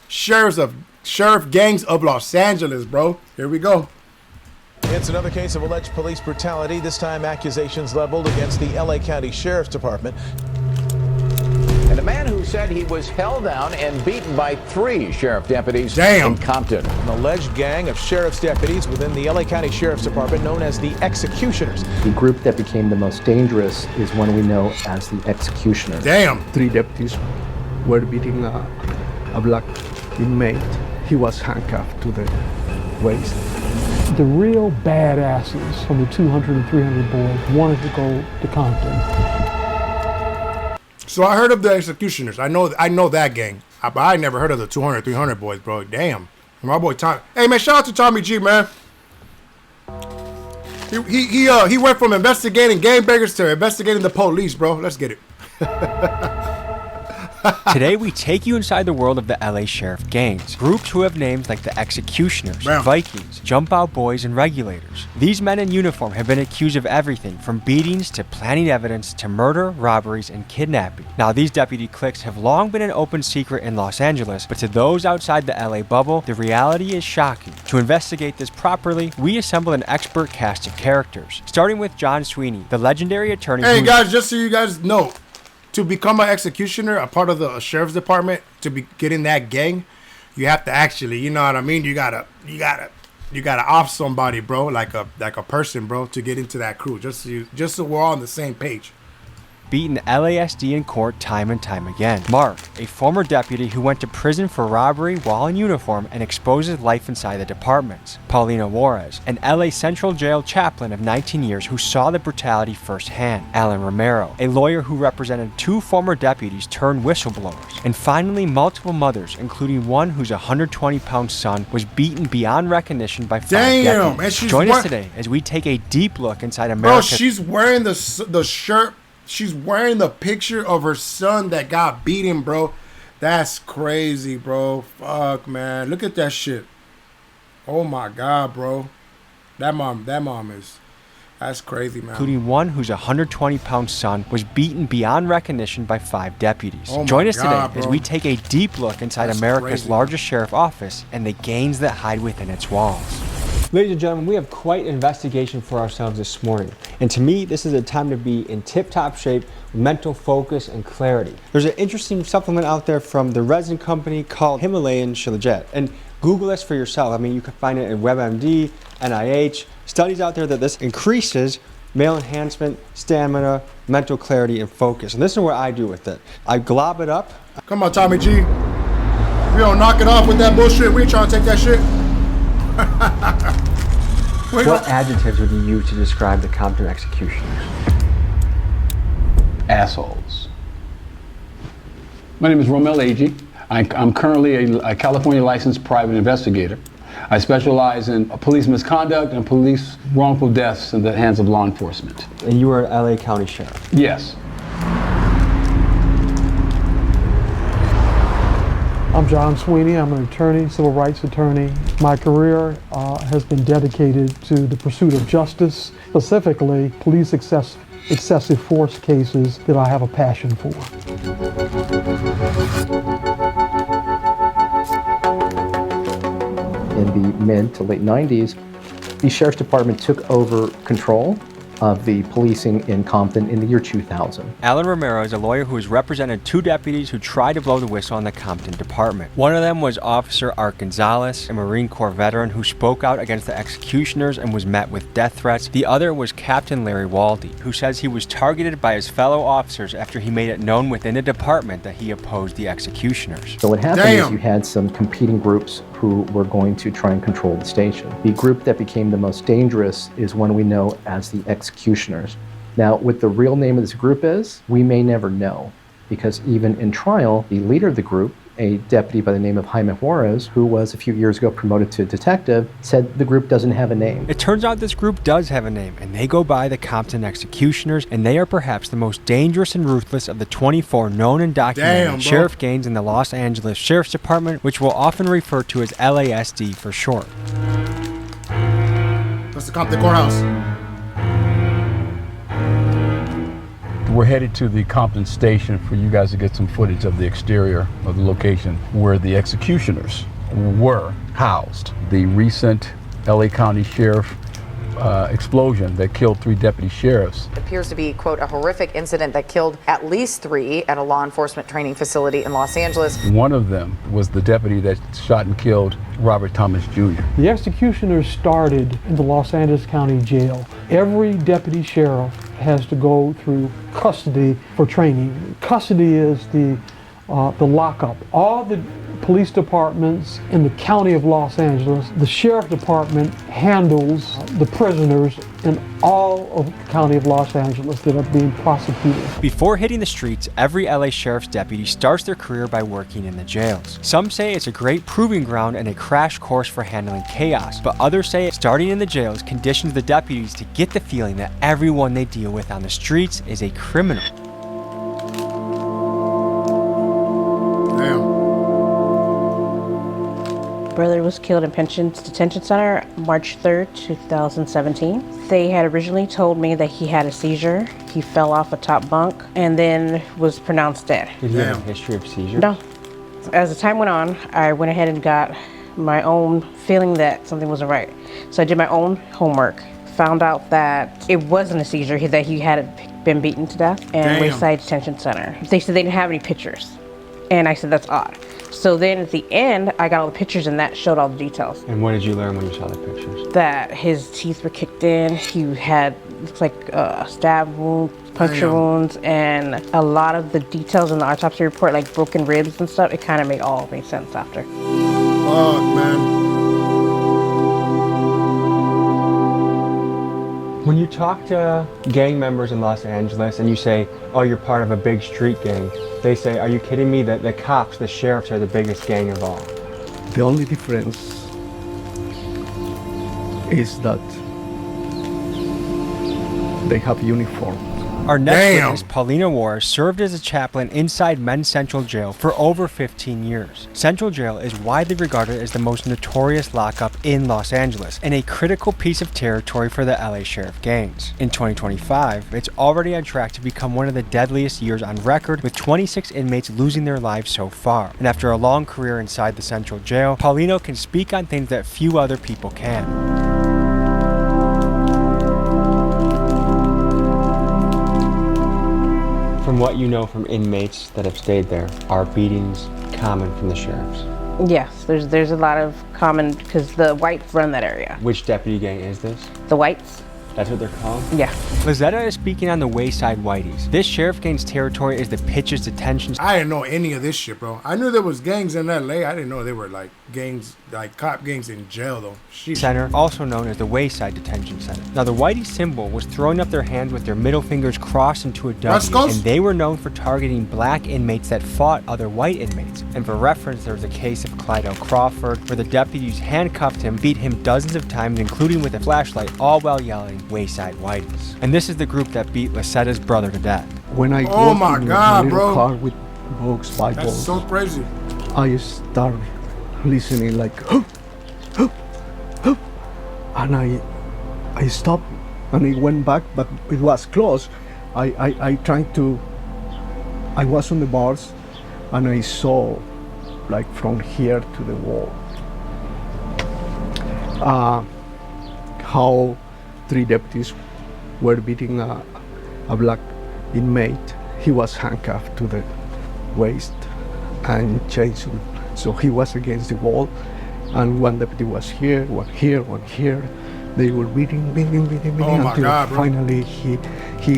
Sheriff gangs of Los Angeles, bro. Here we go. It's another case of alleged police brutality, this time accusations leveled against the LA County Sheriff's Department. And a man who said he was held down and beaten by 3 sheriff deputies in Compton. An alleged gang of sheriff's deputies within the LA County Sheriff's Department known as the Executioners. The group that became the most dangerous is one we know as the Executioners. Damn. 3 deputies were beating a black inmate. He was handcuffed to the waist. The real badasses from the 200 and 300 boys wanted to go to Compton. So I heard of the Executioners. I know that gang. But I never heard of the 200, 300 boys, bro. Damn. My boy Tom. Hey man, shout out to Tommy G, man. He went from investigating gangbangers to investigating the police, bro. Let's get it. Today, we take you inside the world of the LA Sheriff gangs, groups who have names like the Executioners, Vikings, Jump Out Boys, and Regulators. These men in uniform have been accused of everything from beatings to planting evidence to murder, robberies, and kidnapping. Now, these deputy cliques have long been an open secret in Los Angeles, but to those outside the LA bubble, the reality is shocking. To investigate this properly, we assembled an expert cast of characters, starting with John Sweeney, the legendary attorney. Hey guys, just so you guys know, to become an executioner, a part of the sheriff's department, to be getting that gang, you have to actually, you know what I mean? You gotta off somebody, bro, like a person, bro, to get into that crew. Just so we're all on the same page. Beaten LASD in court time and time again. Mark, a former deputy who went to prison for robbery while in uniform and exposed his life inside the departments. Paulina Juarez, an LA Central Jail chaplain of 19 years who saw the brutality firsthand. Alan Romero, a lawyer who represented 2 former deputies turned whistleblowers. And finally, multiple mothers, including one whose 120-pound son was beaten beyond recognition by 5 deputies. And Join us today as we take a deep look inside America. Bro, she's wearing the shirt. She's wearing the picture of her son that got beaten, bro. That's crazy, bro. Fuck, man. Look at that shit. Oh, my God, bro. That mom is... That's crazy, man. Including one whose 120-pound son was beaten beyond recognition by 5 deputies. Oh Join us God, today bro. as we take a deep look inside America's largest sheriff office and the gangs that hide within its walls. Ladies and gentlemen, we have quite an investigation for ourselves this morning. And to me, this is a time to be in tip-top shape, mental focus, and clarity. There's an interesting supplement out there from the resin company called Himalayan Shilajit. And Google this for yourself. I mean, you can find it in WebMD, NIH, studies out there that this increases male enhancement, stamina, mental clarity, and focus. And this is what I do with it. I glob it up. Come on, Tommy G. We don't knock it off with that bullshit. We ain't trying to take that shit. What adjectives would you use to describe the Compton Executioners? Assholes. My name is Romel Agee. I'm currently a California licensed private investigator. I specialize in police misconduct and police wrongful deaths in the hands of law enforcement. And you are LA County Sheriff? Yes. I'm John Sweeney. I'm an attorney, civil rights attorney. My career has been dedicated to the pursuit of justice, specifically police excessive force cases that I have a passion for. In the mid to late 90s, the Sheriff's Department took over control of the policing in Compton in the year 2000. Alan Romero is a lawyer who has represented 2 deputies who tried to blow the whistle on the Compton department. One of them was Officer Art Gonzalez, a Marine Corps veteran who spoke out against the executioners and was met with death threats. The other was Captain Larry Waldy, who says he was targeted by his fellow officers after he made it known within the department that he opposed the executioners. So what happened is you had some competing groups who were going to try and control the station. The group that became the most dangerous is one we know as the Executioners. Now, what the real name of this group is, we may never know, because even in trial, the leader of the group, a deputy by the name of Jaime Juarez, who was a few years ago promoted to detective, said the group doesn't have a name. It turns out this group does have a name, and they go by the Compton Executioners, and they are perhaps the most dangerous and ruthless of the 24 known and documented sheriff gangs in the Los Angeles Sheriff's Department, which we'll often refer to as LASD for short. That's the Compton Courthouse. We're headed to the Compton station for you guys to get some footage of the exterior of the location where the executioners were housed. The recent LA County Sheriff explosion that killed 3 deputy sheriffs. It appears to be, quote, a horrific incident that killed at least 3 at a law enforcement training facility in Los Angeles. One of them was the deputy that shot and killed Robert Thomas Jr. The executioners started in the Los Angeles County Jail. Every deputy sheriff has to go through custody for training. Custody is the lockup. All the police departments in the county of Los Angeles, the sheriff department handles the prisoners in all of the county of Los Angeles that are being prosecuted. Before hitting the streets, every LA sheriff's deputy starts their career by working in the jails. Some say it's a great proving ground and a crash course for handling chaos, but others say starting in the jails conditions the deputies to get the feeling that everyone they deal with on the streets is a criminal. Brother was killed in Pensions Detention Center March 3rd, 2017. They had originally told me that he had a seizure. He fell off a top bunk and then was pronounced dead. Did he have a history of seizures? No. As the time went on, I went ahead and got my own feeling that something wasn't right. So I did my own homework, found out that it wasn't a seizure, that he had been beaten to death in Wayside Detention Center. They said they didn't have any pictures. And I said, that's odd. So then at the end, I got all the pictures and that showed all the details. And what did you learn when you saw the pictures? That his teeth were kicked in, he had, looks like stab wounds, puncture wounds, and a lot of the details in the autopsy report, like broken ribs and stuff, it kind of made sense after. Fuck, man. When you talk to gang members in Los Angeles and you say, oh, you're part of a big street gang, they say, are you kidding me? That the cops, the sheriffs are the biggest gang of all. The only difference is that they have uniform. Our next witness, Paulina Ward, served as a chaplain inside Men's Central Jail for over 15 years. Central Jail is widely regarded as the most notorious lockup in Los Angeles and a critical piece of territory for the LA Sheriff gangs. In 2025, it's already on track to become one of the deadliest years on record, with 26 inmates losing their lives so far. And after a long career inside the Central Jail, Paulino can speak on things that few other people can. From what you know from inmates that have stayed there, are beatings common from the sheriffs? Yes, there's a lot of common, because the whites run that area. Which deputy gang is this? The whites. That's what they're called? Yeah. Lizetta is speaking on the Wayside Whiteys. This sheriff gang's territory is the Pitches Detention. I didn't know any of this shit, bro. I knew there was gangs in LA. I didn't know they were like gangs, like cop gangs in jail, though. Sheesh. Center, also known as the Wayside Detention Center. Now, the Whitey symbol was throwing up their hands with their middle fingers crossed into a W, and they were known for targeting black inmates that fought other white inmates. And for reference, there was a case of Clyde L. Crawford, where the deputies handcuffed him, beat him dozens of times, including with a flashlight, all while yelling, Wayside Whiteys. And this is the group that beat Licetta's brother to death. When I oh my God, bro, car with books, Bibles, that's so crazy. I start listening like, and I stopped and I went back, but it was close. I tried to. I was on the bars, and I saw, like from here to the wall, how 3 deputies were beating a black inmate. He was handcuffed to the waist and chained, so he was against the wall, and one deputy was here, one here, one here. They were beating oh my until God, bro. finally he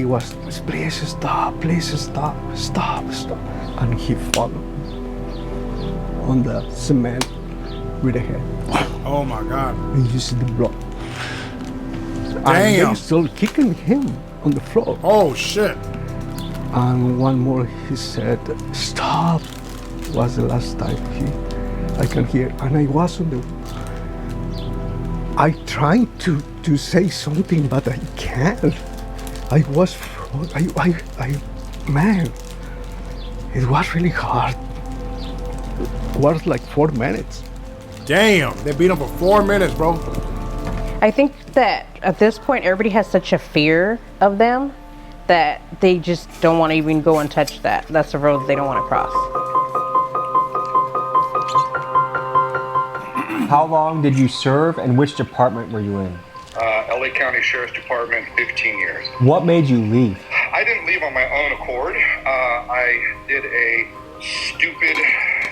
was, please stop, stop, and he followed on the cement with the head. Oh my God. And you see the blood. Damn. And they still kicking him on the floor. Oh shit. And one more, he said, stop. Was the last time I can hear. And I was on the, I tried to say something, but I can't. Man, it was really hard. It was like 4 minutes. Damn, they beat him for 4 minutes, bro. I think that at this point, everybody has such a fear of them that they just don't want to even go and touch that. That's a road they don't want to cross. How long did you serve and which department were you in? LA County Sheriff's Department, 15 years. What made you leave? I didn't leave on my own accord. I did a stupid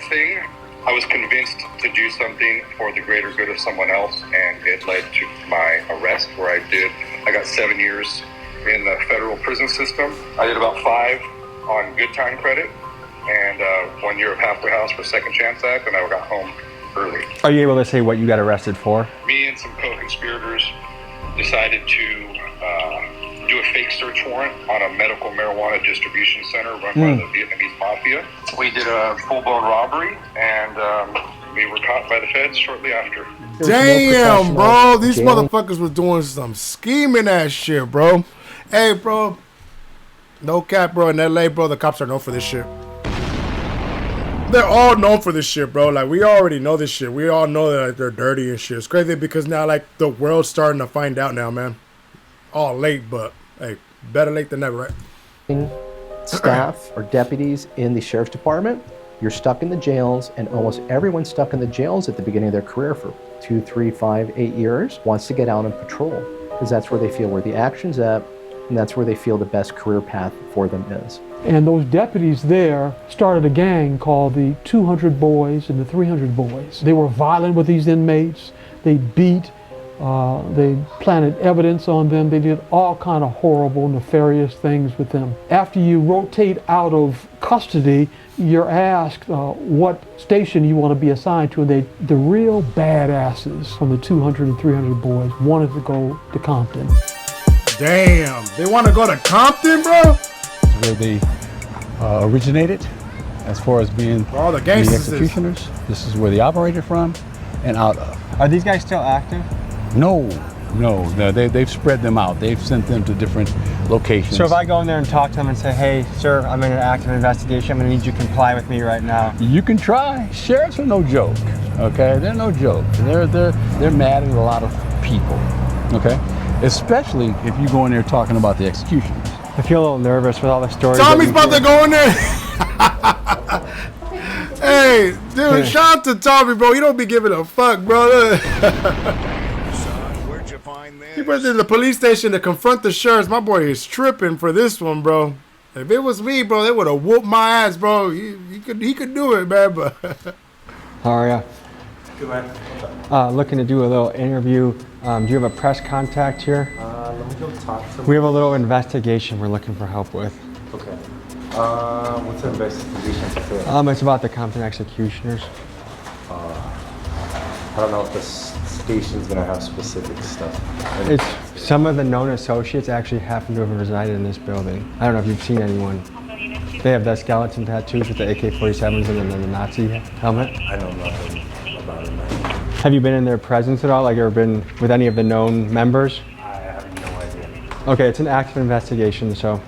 thing. I was convinced to do something for the greater good of someone else, and it led to my arrest, where I got 7 years in the federal prison system. I did about 5 on good time credit, and 1 year of halfway house for Second Chance Act, and I got home early. Are you able to say what you got arrested for? Me and some co-conspirators decided to do a fake search warrant on a medical marijuana distribution center run by the Vietnamese mafia. We did a full-blown robbery, and we were caught by the feds shortly after. Damn, bro. These motherfuckers was doing some scheming ass shit, bro. Hey, bro. No cap, bro. In LA, bro, the cops are known for this shit. They're all known for this shit, bro. Like, we already know this shit. We all know that like, they're dirty and shit. It's crazy because now, like, the world's starting to find out now, man. All late, but, hey, better late than never, right? Staff or deputies in the sheriff's department, you're stuck in the jails, and almost everyone stuck in the jails at the beginning of their career for 2, 3, 5, 8 years wants to get out and patrol, because that's where they feel where the action's at, and that's where they feel the best career path for them is. And those deputies there started a gang called the 200 Boys and the 300 Boys. They were violent with these inmates. They beat, they planted evidence on them. They did all kind of horrible, nefarious things with them. After you rotate out of custody, you're asked what station you want to be assigned to, and the real badasses from the 200 and 300 Boys wanted to go to Compton. Damn, they want to go to Compton, bro? Where they originated, as far as being all the executioners. This is where they operated from and out of. Are these guys still active? No, they've spread them out. They've sent them to different locations. So if I go in there and talk to them and say, hey, sir, I'm in an active investigation, I'm gonna need you to comply with me right now. You can try. Sheriffs are no joke, okay? They're no joke. They're mad at a lot of people, okay? Especially if you go in there talking about the executioners. I feel a little nervous with all the stories. Tommy's about to go in there. Hey, dude, shout out to Tommy, bro. He don't be giving a fuck, brother. Where'd you find this? He went to the police station to confront the sheriffs. My boy is tripping for this one, bro. If it was me, bro, they would have whooped my ass, bro. He could do it, man. But how are ya? Good, man. Looking to do a little interview. Do you have a press contact here? Let me go talk to We have a little investigation we're looking for help with. Okay. What's the investigation? It's about the Compton executioners. I don't know if the station's gonna have specific stuff. It's some of the known associates actually happen to have resided in this building. I don't know if you've seen anyone. They have the skeleton tattoos with the AK-47s and then the Nazi helmet. I know nothing about it, man. Have you been in their presence at all? Like, ever been with any of the known members? I have no idea. Okay, it's an active investigation, so.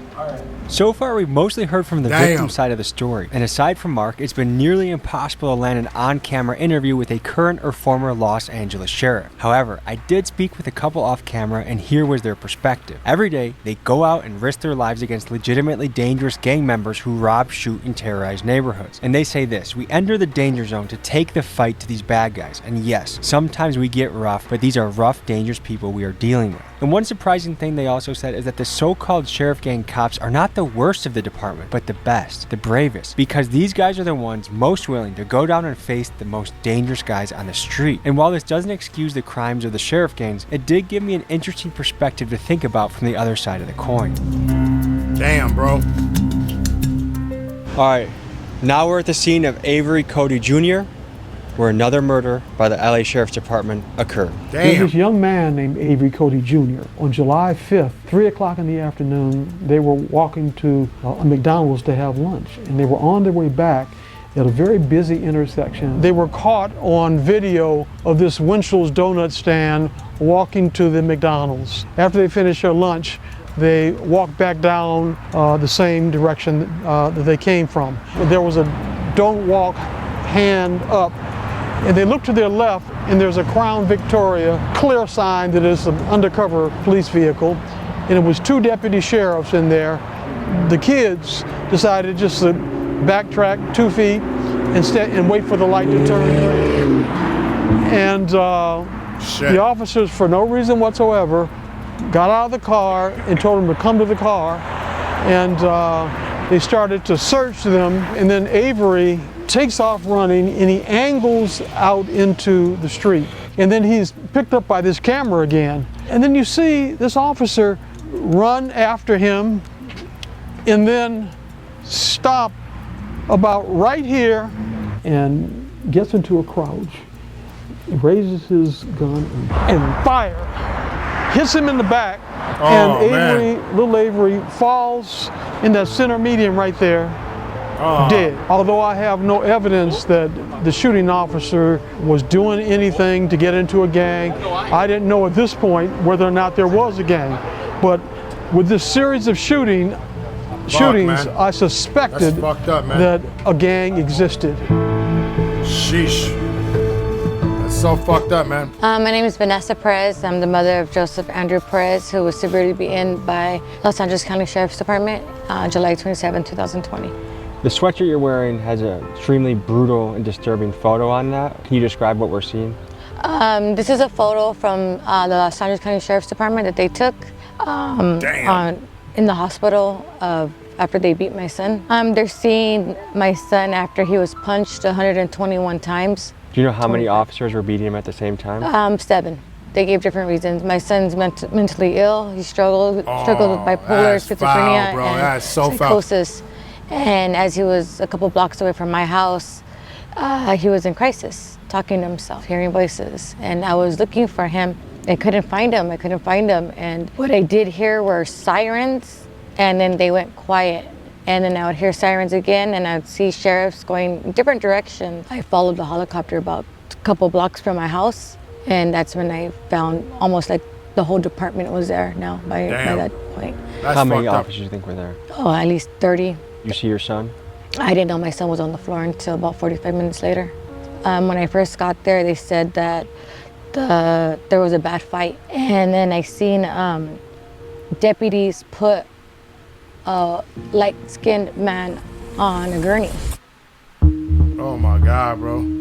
So far, we've mostly heard from the victim side of the story. And aside from Mark, it's been nearly impossible to land an on-camera interview with a current or former Los Angeles sheriff. However, I did speak with a couple off-camera, and here was their perspective. Every day, they go out and risk their lives against legitimately dangerous gang members who rob, shoot, and terrorize neighborhoods. And they say this: we enter the danger zone to take the fight to these bad guys. And yes, sometimes we get rough, but these are rough, dangerous people we are dealing with. And one surprising thing they also said is that the so-called sheriff gang cops are not the worst of the department, but the best, the bravest, because these guys are the ones most willing to go down and face the most dangerous guys on the street. And while this doesn't excuse the crimes of the sheriff gangs, it did give me an interesting perspective to think about from the other side of the coin. Damn, bro. All right, now we're at the scene of Avery Cody Jr., where another murder by the LA Sheriff's Department occurred. There's this young man named Avery Cody Jr. On July 5th, 3 o'clock in the afternoon, they were walking to a McDonald's to have lunch, and they were on their way back at a very busy intersection. They were caught on video of this Winchell's donut stand walking to the McDonald's. After they finished their lunch, they walked back down the same direction that they came from. There was a don't walk hand up, and they look to their left, and there's a Crown Victoria clear sign that is an undercover police vehicle. and it was 2 deputy sheriffs in there. The kids decided just to backtrack 2 feet and wait for the light to turn green. And the officers, for no reason whatsoever, got out of the car and told them to come to the car, and they started to search them, and then Avery takes off running and he angles out into the street, and then he's picked up by this camera again, and then you see this officer run after him and then stop about right here and gets into a crouch. He raises his gun and fire. Hits him in the back, and Avery, little Avery, falls in that center median right there, dead. Although I have no evidence that the shooting officer was doing anything to get into a gang. I didn't know at this point whether or not there was a gang. But with this series of shootings, I suspected that a gang existed. Sheesh. So fucked up, man. My name is Vanessa Perez. I'm the mother of Joseph Andrew Perez, who was severely beaten by Los Angeles County Sheriff's Department July 27, 2020. The sweatshirt you're wearing has an extremely brutal and disturbing photo on that. Can you describe what we're seeing? This is a photo from the Los Angeles County Sheriff's Department that they took in the hospital after they beat my son. They're seeing my son after he was punched 121 times. Do you know how many officers were beating him at the same time? 7. They gave different reasons. My son's mentally ill. He struggled with bipolar, schizophrenia, and psychosis. And as he was a couple blocks away from my house, he was in crisis, talking to himself, hearing voices. And I was looking for him. I couldn't find him. And what I did hear were sirens, and then they went quiet. And then I would hear sirens again, and I'd see sheriffs going in different directions. I followed the helicopter about a couple blocks from my house, and that's when I found almost like the whole department was there now by that point. How many officers do you think were there? Oh, at least 30. You see your son? I didn't know my son was on the floor until about 45 minutes later. When I first got there, they said that there was a bad fight. And then I seen deputies put a light-skinned man on a gurney. Oh my God, bro.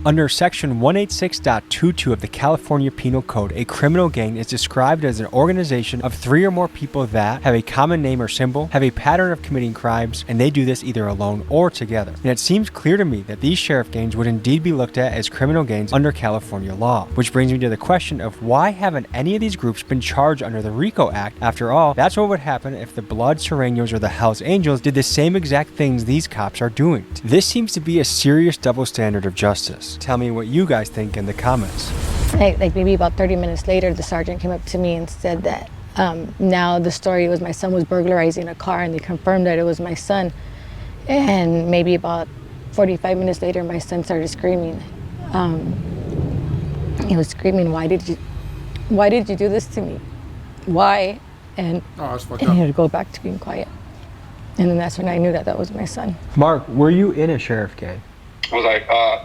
Under Section 186.22 of the California Penal Code, a criminal gang is described as an organization of 3 or more people that have a common name or symbol, have a pattern of committing crimes, and they do this either alone or together. And it seems clear to me that these sheriff gangs would indeed be looked at as criminal gangs under California law. Which brings me to the question of why haven't any of these groups been charged under the RICO Act? After all, that's what would happen if the Blood Serranos or the Hells Angels did the same exact things these cops are doing. This seems to be a serious double standard of justice. Tell me what you guys think in the comments. Like maybe about 30 minutes later, the sergeant came up to me and said that now the story was my son was burglarizing a car, and they confirmed that it was my son. And maybe about 45 minutes later, my son started screaming. He was screaming, why did you do this to me? Why? And he had to go back to being quiet. And then that's when I knew that was my son. Mark, were you in a sheriff gang? Was I?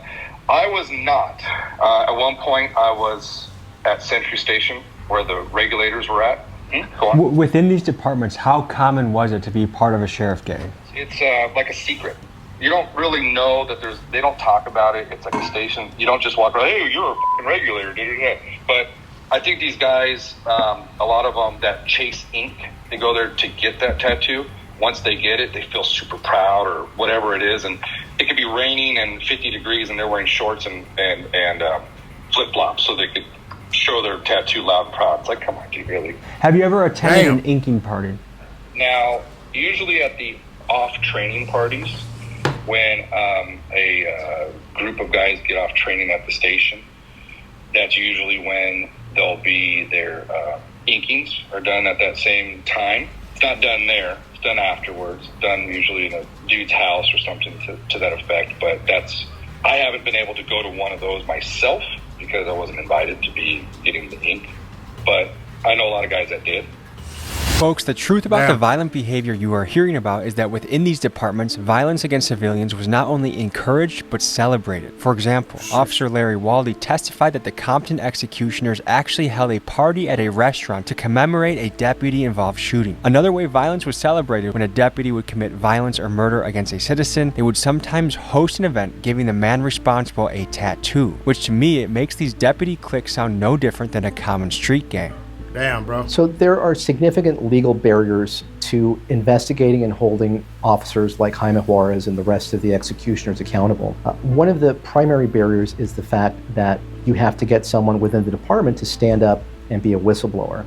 I was not. At one point, I was at Century Station where the regulators were at. Go on. Within these departments, how common was it to be part of a sheriff gang? It's like a secret. You don't really know that they don't talk about it. It's like a station. You don't just walk around, hey, you're a fucking regulator, But I think these guys, a lot of them that chase ink, they go there to get that tattoo. Once they get it, they feel super proud or whatever it is. And it could be raining and 50 degrees and they're wearing shorts and flip-flops so they could show their tattoo loud and proud. It's like, come on, dude, really? Have you ever attended an inking party? Now, usually at the off-training parties, when a group of guys get off training at the station, that's usually when there'll be their inkings are done at that same time. It's not done there. It's done afterwards. It's done usually in a dude's house or something to that effect. But I haven't been able to go to one of those myself because I wasn't invited to be getting the ink. But I know a lot of guys that did. Folks, the truth about the violent behavior you are hearing about is that within these departments, violence against civilians was not only encouraged, but celebrated. For example, Officer Larry Waldy testified that the Compton executioners actually held a party at a restaurant to commemorate a deputy-involved shooting. Another way violence was celebrated: when a deputy would commit violence or murder against a citizen, they would sometimes host an event giving the man responsible a tattoo, which to me, it makes these deputy cliques sound no different than a common street gang. Damn, bro. So there are significant legal barriers to investigating and holding officers like Jaime Juarez and the rest of the executioners accountable. One of the primary barriers is the fact that you have to get someone within the department to stand up and be a whistleblower.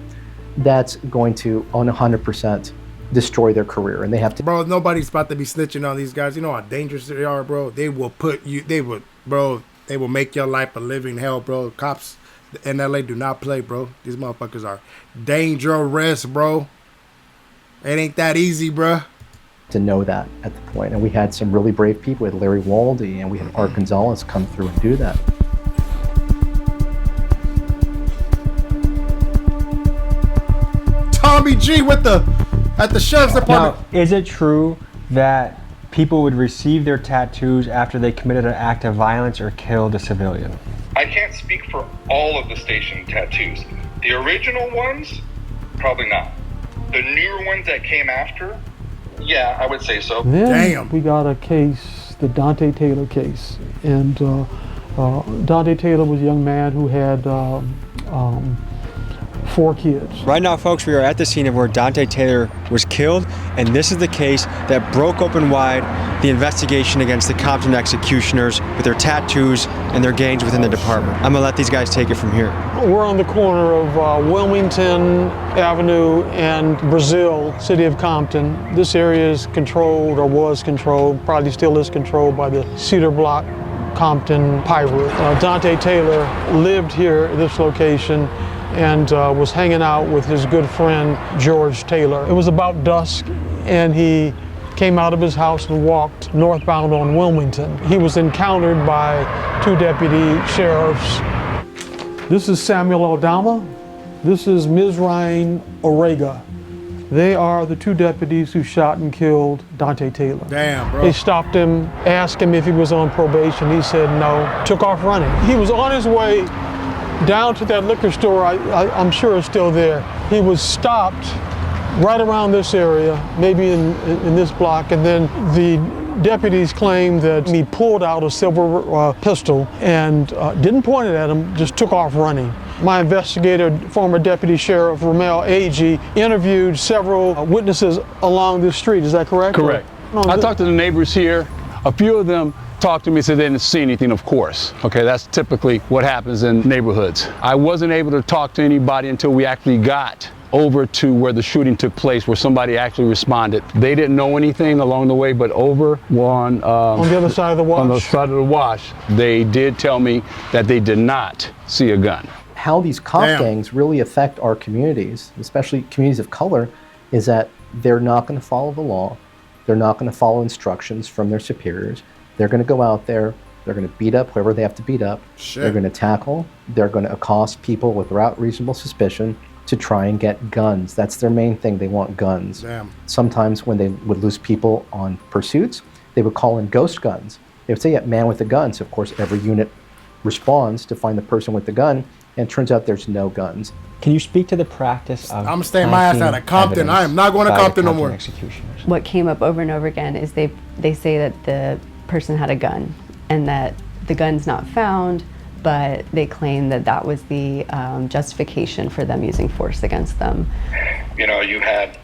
That's going to 100% destroy their career, and they have to. Bro, nobody's about to be snitching on these guys. You know how dangerous they are, bro. They will put you. They will make your life a living hell, bro. Cops in LA do not play, bro. These motherfuckers are dangerous, bro. It ain't that easy, bro. To know that at the point. And we had some really brave people. We had Larry Waldy and we had Art Gonzalez come through and do that. Tommy G at the sheriff's department. Now, is it true that people would receive their tattoos after they committed an act of violence or killed a civilian? I can't speak for all of the station tattoos. The original ones, probably not. The newer ones that came after, yeah, I would say so. Then we got a case, the Dante Taylor case. And Dante Taylor was a young man who had 4 kids. Right now, folks, we are at the scene of where Dante Taylor was killed, and this is the case that broke open wide the investigation against the Compton executioners with their tattoos and their gangs within the department. I'm gonna let these guys take it from here. We're on the corner of Wilmington Avenue and Brazil, city of Compton. This area is controlled, or was controlled, probably still is controlled by the Cedar Block Compton Pirate. Dante Taylor lived here at this location and was hanging out with his good friend George Taylor. It was about dusk, and he came out of his house and walked northbound on Wilmington. He was encountered by 2 deputy sheriffs. This is Samuel Aldama. This is Mizraim Orega. They are the 2 deputies who shot and killed Dante Taylor. Damn, bro. They stopped him, asked him if he was on probation. He said no, took off running. He was on his way down to that liquor store, I'm sure it's still there. He was stopped right around this area, maybe in this block, and then the deputies claimed that he pulled out a silver pistol and didn't point it at him, just took off running. My investigator, former Deputy Sheriff Rommel Agee, interviewed several witnesses along this street, is that correct? Correct. I talked to the neighbors here. A few of them talked to me, said they didn't see anything, of course. Okay, that's typically what happens in neighborhoods. I wasn't able to talk to anybody until we actually got over to where the shooting took place, where somebody actually responded. They didn't know anything along the way, but over on the other side of the wash. On the side of the wash, they did tell me that they did not see a gun. How these cop gangs really affect our communities, especially communities of color, is that they're not going to follow the law. They're not going to follow instructions from their superiors. They're going to go out there, they're going to beat up whoever they have to beat up. They're going to tackle, they're going to accost people without reasonable suspicion to try and get guns. That's their main thing, they want guns. Damn. Sometimes when they would lose people on pursuits, they would call in ghost guns. They would say, man with the gun. So of course every unit responds to find the person with the gun, and it turns out there's no guns. Can you speak to the practice of I'm staying my ass out of Compton. I am not going to Compton no more. What came up over and over again is they say that the person had a gun and that the gun's not found, but they claim that that was the justification for them using force against them. You know, you had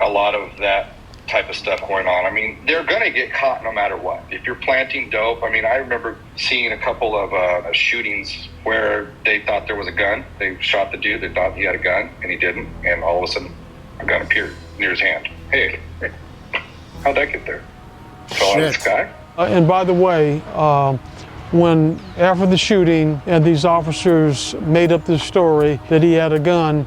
a lot of that type of stuff going on. I mean, they're going to get caught no matter what. If you're planting dope, I mean, I remember seeing a couple of shootings where they thought there was a gun. They shot the dude, they thought he had a gun, and he didn't, and all of a sudden a gun appeared near his hand. Hey, how'd that get there? Fell out of the sky? And by the way, when after the shooting and these officers made up this story that he had a gun,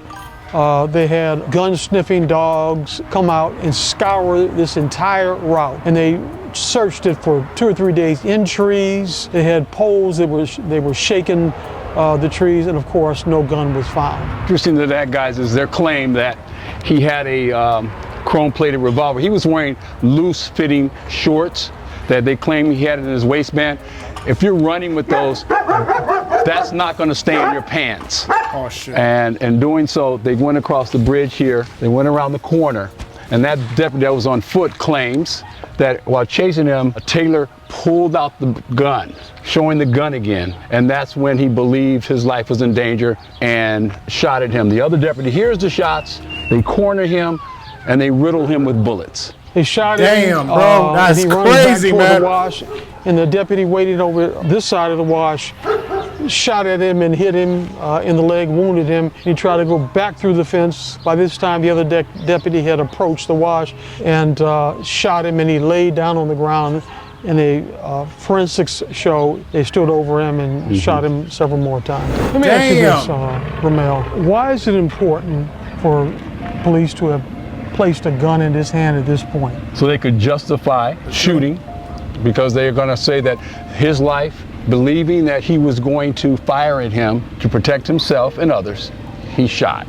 they had gun-sniffing dogs come out and scour this entire route, and they searched it for 2 or 3 days in trees. They had poles that they were shaking the trees, and of course no gun was found. Interesting to that, guys, is their claim that He had a chrome-plated revolver. He was wearing loose-fitting shorts that they claim he had in his waistband. If you're running with those, that's not going to stay in your pants. Oh, shit. And in doing so, they went across the bridge here. They went around the corner. And that deputy that was on foot claims that while chasing him, Taylor pulled out the gun, showing the gun again. And that's when he believed his life was in danger and shot at him. The other deputy hears the shots. They corner him and they riddle him with bullets. They shot him. Damn, bro, that's and he runs crazy, back toward man. The wash, and the deputy waited over this side of the wash, shot at him and hit him in the leg, wounded him. He tried to go back through the fence. By this time, the other deputy had approached the wash and shot him, and he laid down on the ground. In a forensics show, they stood over him and shot him several more times. Let me ask you this, Ramel. Why is it important for police to have placed a gun in his hand at this point? So they could justify shooting, because they're going to say that his life, believing that he was going to fire at him to protect himself and others, he shot.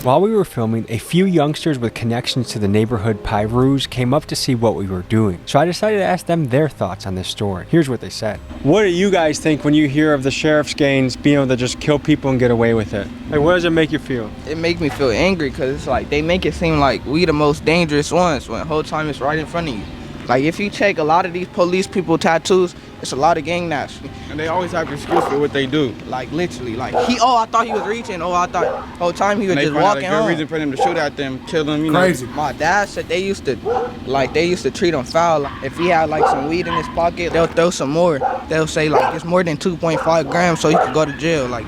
While we were filming, a few youngsters with connections to the neighborhood Pyrus came up to see what we were doing. So I decided to ask them their thoughts on this story. Here's what they said. What do you guys think when you hear of the sheriff's gangs being able to just kill people and get away with it? Like, what does it make you feel? It makes me feel angry because it's like they make it seem like we the most dangerous ones when the whole time it's right in front of you. Like if you check a lot of these police people tattoos, it's a lot of gang naps. And they always have an excuse for what they do. Like literally, like I thought he was reaching. I thought the whole time he was just walking home. Good reason for them to shoot at them, kill them, you know. Crazy. My dad said they used to treat him foul. If he had like some weed in his pocket, they'll throw some more. They'll say like it's more than 2.5 grams, so you could go to jail. Like.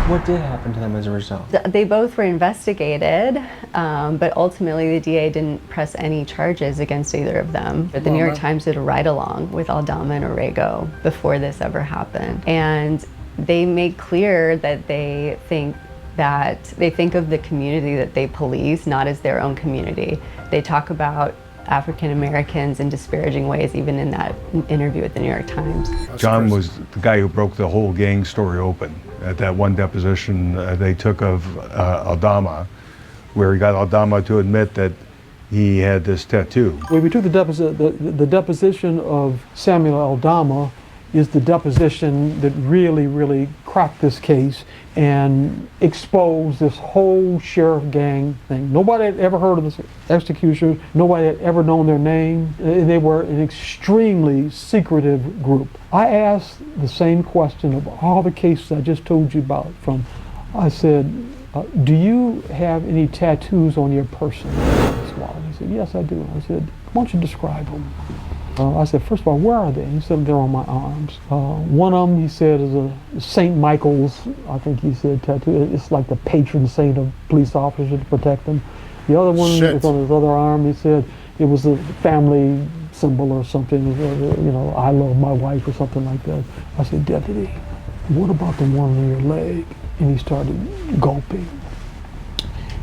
What did happen to them as a result? They both were investigated, but ultimately the DA didn't press any charges against either of them. But the New York Times did a ride-along with Aldama and Orrego before this ever happened. And they made clear that they think of the community that they police not as their own community. They talk about African Americans in disparaging ways, even in that interview with the New York Times. John was the guy who broke the whole gang story open at that one deposition they took of Aldama, where he got Aldama to admit that he had this tattoo. When we took the deposition of Samuel Aldama is the deposition that really cracked this case and exposed this whole sheriff gang thing. Nobody had ever heard of this executioner. Nobody had ever known their name. They were an extremely secretive group. I asked the same question of all the cases I just told you about. I said, do you have any tattoos on your person? He said, yes, I do. I said, why don't you describe them? I said, first of all, where are they? He said, they're on my arms. One of them, he said, is a St. Michael's, I think he said, tattoo. It's like the patron saint of police officers to protect them. The other one is on his other arm. He said it was a family symbol or something, I love my wife or something like that. I said, Deputy, what about the one on your leg? And he started gulping.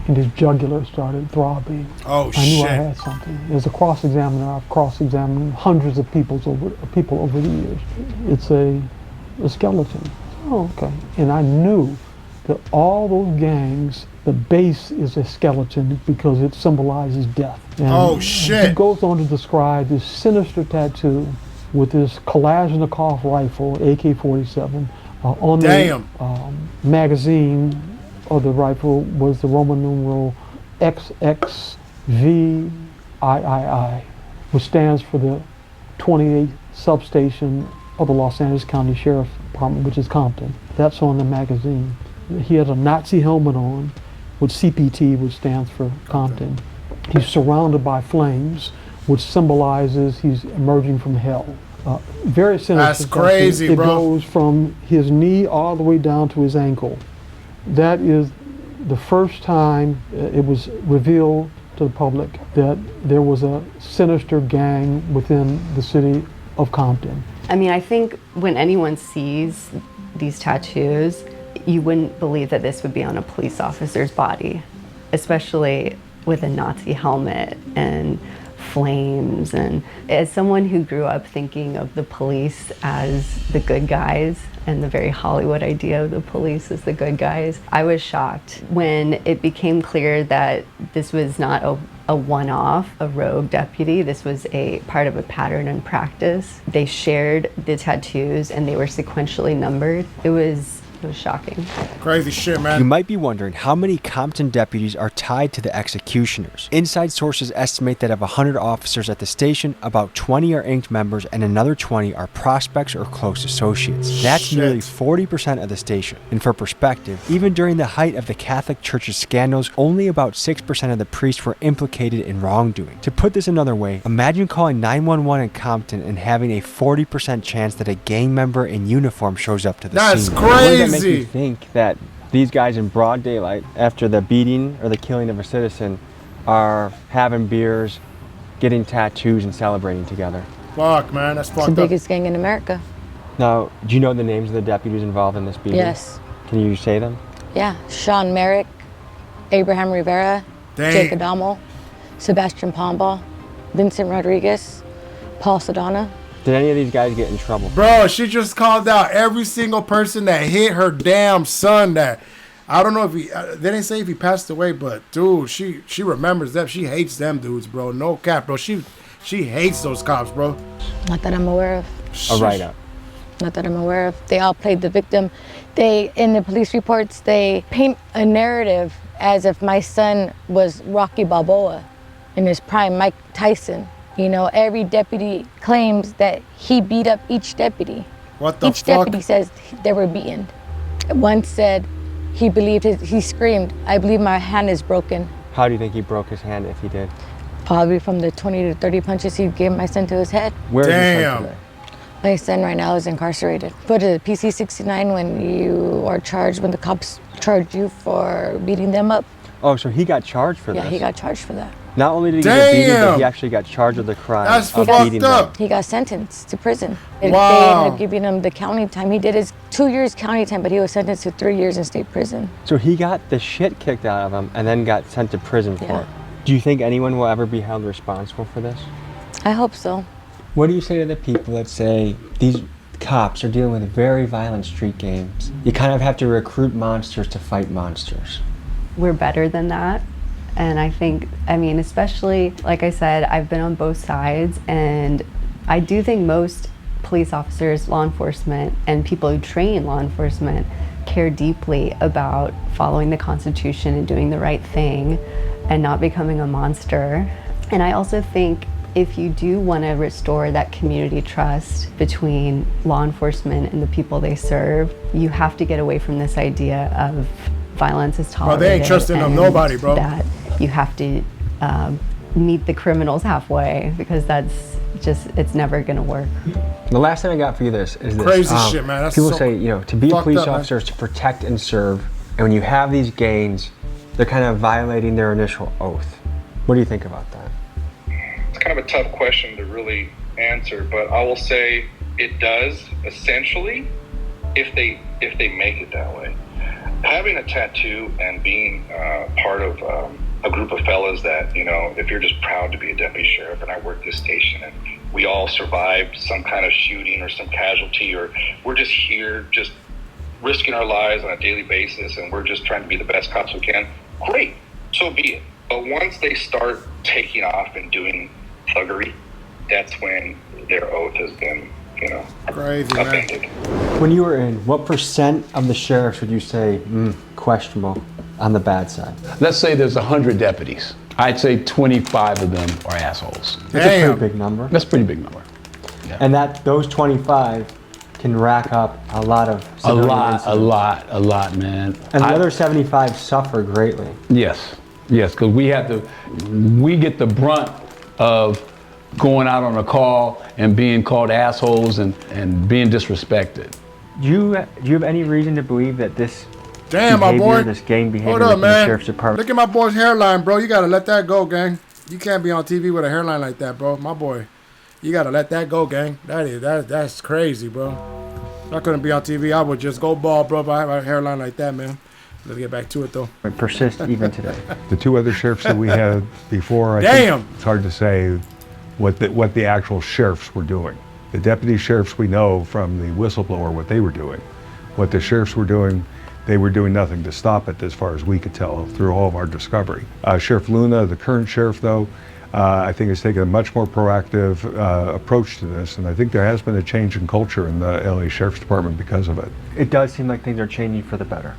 And his jugular started throbbing. Oh, I knew I had something. As a cross-examiner, I've cross-examined hundreds of people over the years. It's a skeleton. Oh, okay. And I knew that all those gangs, the base is a skeleton because it symbolizes death. And he goes on to describe this sinister tattoo with this Kalashnikov rifle, AK-47, on the magazine of the rifle was the Roman numeral XXVIII, which stands for the 28th substation of the Los Angeles County Sheriff's Department, which is Compton. That's on the magazine. He has a Nazi helmet on with CPT, which stands for Compton. He's surrounded by flames, which symbolizes he's emerging from hell. Very sinister. That's crazy, it bro. It goes from his knee all the way down to his ankle. That is the first time it was revealed to the public that there was a sinister gang within the city of Compton. I mean, I think when anyone sees these tattoos, you wouldn't believe that this would be on a police officer's body, especially with a Nazi helmet and flames. And as someone who grew up thinking of the police as the good guys and the very Hollywood idea of the police as the good guys, I was shocked when it became clear that this was not a one-off, a rogue deputy. This was a part of a pattern and practice. They shared the tattoos and they were sequentially numbered. It was shocking. Crazy shit, man. You might be wondering how many Compton deputies are tied to the executioners. Inside sources estimate that of 100 officers at the station, about 20 are inked members and another 20 are prospects or close associates. That's nearly 40% of the station. And for perspective, even during the height of the Catholic Church's scandals, only about 6% of the priests were implicated in wrongdoing. To put this another way, imagine calling 911 in Compton and having a 40% chance that a gang member in uniform shows up to the scene. That's crazy. Make you think that these guys in broad daylight, after the beating or the killing of a citizen, are having beers, getting tattoos, and celebrating together. Fuck, man, that's fucked It's up. the biggest gang in America. Now, do you know the names of the deputies involved in this beating? Yes. Can you say them? Yeah, Sean Merrick, Abraham Rivera, Jake Adamo, Sebastian Pombal, Vincent Rodriguez, Paul Sedana. Did any of these guys get in trouble? Bro, she just called out every single person that hit her damn son. That I don't know if he. They didn't say if he passed away, but dude, she remembers them. She hates them dudes, bro. No cap, bro. She hates those cops, bro. Not that I'm aware of. A write-up. Not that I'm aware of. They all played the victim. They, in the police reports, they paint a narrative as if my son was Rocky Balboa in his prime, Mike Tyson. You know, every deputy claims that he beat up each deputy. What the Each fuck? deputy says they were beaten. One said he believed he screamed, "I believe my hand is broken." How do you think he broke his hand if he did? Probably from the 20 to 30 punches he gave my son to his head. Where is your son today? My son right now is incarcerated. Go to PC 69 when you are charged, when the cops charge you for beating them up. Oh, so he got charged for this? Yeah, he got charged for that. Not only did he get beaten, but he actually got charged with the crime of beating them. He got sentenced to prison. They Wow. ended up giving him the county time. He did his 2 years county time, but he was sentenced to 3 years in state prison. So he got the shit kicked out of him and then got sent to prison for Yeah. it. Do you think anyone will ever be held responsible for this? I hope so. What do you say to the people that say these cops are dealing with very violent street gangs? You kind of have to recruit monsters to fight monsters. We're better than that. And I think, I mean, especially, like I said, I've been on both sides, and I do think most police officers, law enforcement, and people who train law enforcement care deeply about following the Constitution and doing the right thing and not becoming a monster. And I also think if you do want to restore that community trust between law enforcement and the people they serve, you have to get away from this idea of violence is tolerated. Bro, they ain't trusting them and nobody, bro. That you have to meet the criminals halfway, because that's just, it's never going to work. The last thing I got for you is this. Crazy shit, man. That's people so say, you know, to be a fucked police up, man. officer is to protect and serve. And when you have these gangs, they're kind of violating their initial oath. What do you think about that? It's kind of a tough question to really answer, but I will say it does essentially if they make it that way. Having a tattoo and being part of a group of fellas that, you know, if you're just proud to be a deputy sheriff, and I work this station and we all survived some kind of shooting or some casualty, or we're just here just risking our lives on a daily basis and we're just trying to be the best cops we can, great, so be it. But once they start taking off and doing thuggery, that's when their oath has been, you know, offended. When you were in, what percent of the sheriffs would you say questionable on the bad side? Let's say there's 100 deputies. I'd say 25 of them are assholes. That's a pretty big number. That's a pretty big number. And that those 25 can rack up a lot of A civilian lot, man. And the other 75 suffer greatly. Yes, because we get the brunt of going out on a call and being called assholes and being disrespected. Do you have any reason to believe that this Damn, my boy. this gang behavior Hold up, within the man. sheriff's department? Look at my boy's hairline, bro. You gotta let that go, gang. You can't be on TV with a hairline like that, bro. My boy, you gotta let that go, gang. That's crazy, bro. If I couldn't be on TV, I would just go bald, bro. If I have a hairline like that, man. Let's get back to it, though. It persists even today. The two other sheriffs that we had before, I Damn. think it's hard to say. what the actual sheriffs were doing. The deputy sheriffs we know from the whistleblower what they were doing. What the sheriffs were doing, they were doing nothing to stop it as far as we could tell through all of our discovery. Sheriff Luna, the current sheriff though, I think has taken a much more proactive approach to this, and I think there has been a change in culture in the LA Sheriff's Department because of it. It does seem like things are changing for the better.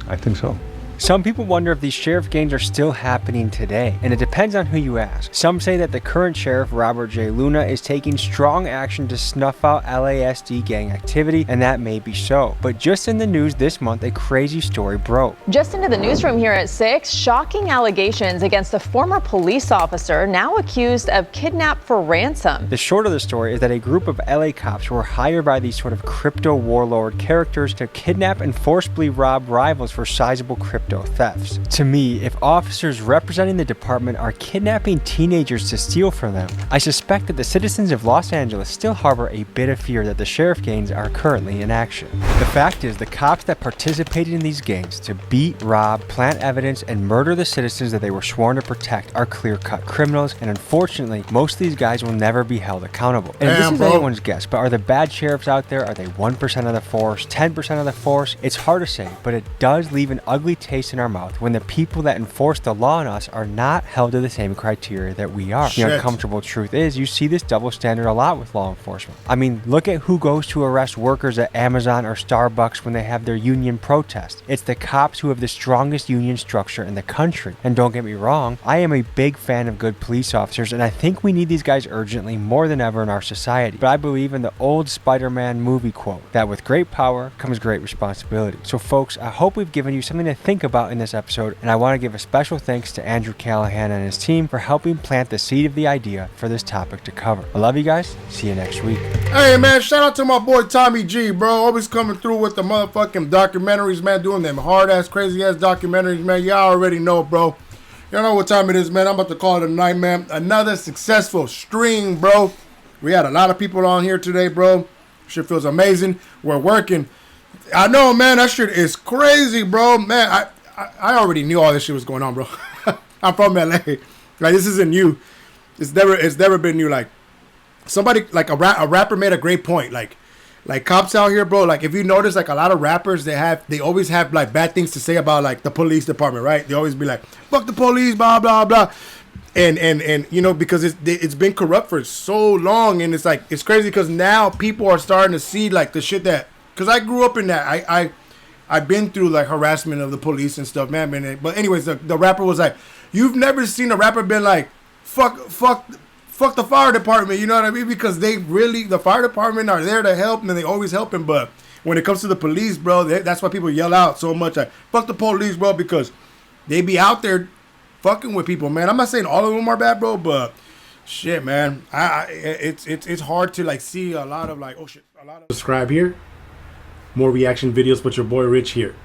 I think so. Some people wonder if these sheriff gangs are still happening today, and it depends on who you ask. Some say that the current sheriff, Robert J. Luna, is taking strong action to snuff out LASD gang activity, and that may be so. But just in the news this month, a crazy story broke. Just into the newsroom here at 6, shocking allegations against a former police officer now accused of kidnap for ransom. The short of the story is that a group of LA cops were hired by these sort of crypto warlord characters to kidnap and forcibly rob rivals for sizable crypto thefts. To me, if officers representing the department are kidnapping teenagers to steal from them, I suspect that the citizens of Los Angeles still harbor a bit of fear that the sheriff gangs are currently in action. The fact is, the cops that participated in these gangs to beat, rob, plant evidence, and murder the citizens that they were sworn to protect are clear-cut criminals, and unfortunately, most of these guys will never be held accountable. And this is anyone's guess, but are the bad sheriffs out there? Are they 1% of the force, 10% of the force? It's hard to say, but it does leave an ugly taste in our mouth when the people that enforce the law on us are not held to the same criteria that we are. The uncomfortable truth is, you see this double standard a lot with law enforcement. I mean, look at who goes to arrest workers at Amazon or Starbucks when they have their union protest. It's the cops who have the strongest union structure in the country. And don't get me wrong, I am a big fan of good police officers, and I think we need these guys urgently more than ever in our society. But I believe in the old Spider-Man movie quote, that with great power comes great responsibility. So folks, I hope we've given you something to think about in this episode, and I want to give a special thanks to Andrew Callahan and his team for helping plant the seed of the idea for this topic to cover. I love you guys. See you next week. Hey man, shout out to my boy Tommy G, bro. Always coming through with the motherfucking documentaries, man. Doing them hard ass, crazy ass documentaries, man. Y'all already know, bro. Y'all know what time it is, man. I'm about to call it a night, man. Another successful stream, bro. We had a lot of people on here today, bro. Shit feels amazing. We're working. I know, man. That shit is crazy, bro. Man, I already knew all this shit was going on, bro. I'm from LA. Like, this isn't new. It's never been new. Like, somebody, like a rapper made a great point. Like cops out here, bro. Like, if you notice, like a lot of rappers, they always have like bad things to say about like the police department, right? They always be like, "Fuck the police," blah blah blah. And you know, because it's been corrupt for so long, and it's like it's crazy because now people are starting to see like the shit that. Because I grew up in that. I've been through like harassment of the police and stuff, man. But anyways, the rapper was like, you've never seen a rapper been like, fuck the fire department, you know what I mean? Because the fire department are there to help, and they always helping. But when it comes to the police, bro, that's why people yell out so much, like, fuck the police, bro, because they be out there fucking with people, man. I'm not saying all of them are bad, bro, but shit, man, it's hard to like see a lot of like, oh shit, a lot of. Subscribe here. More reaction videos with your boy Rich here.